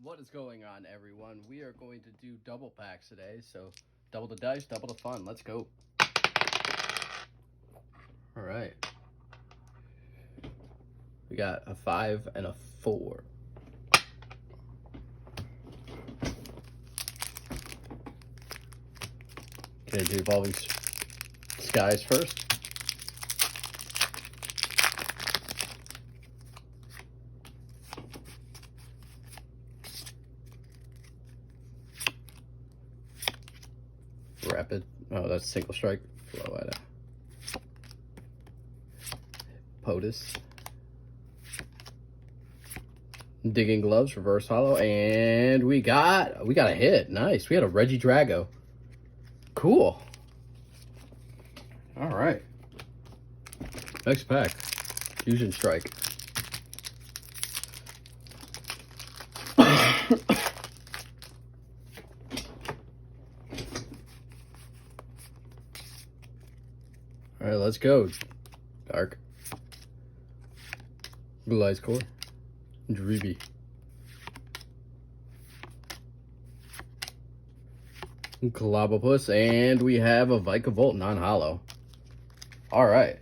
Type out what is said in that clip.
What is going on, everyone? We are going to do double packs today, so double the dice, double the fun. Let's go. All right. We got a 5 and a 4. Gonna do Evolving Skies first. Rapid. Oh, that's single strike. Flow POTUS. Digging Gloves, reverse hollow, and we got a hit. Nice. We had a Regidrago. Cool. All right. Next pack. Fusion Strike. All right, let's go. Dark. Blue Eyes Core. Dreeby. Clobopus, and we have a Vikavolt non-hollow. All right.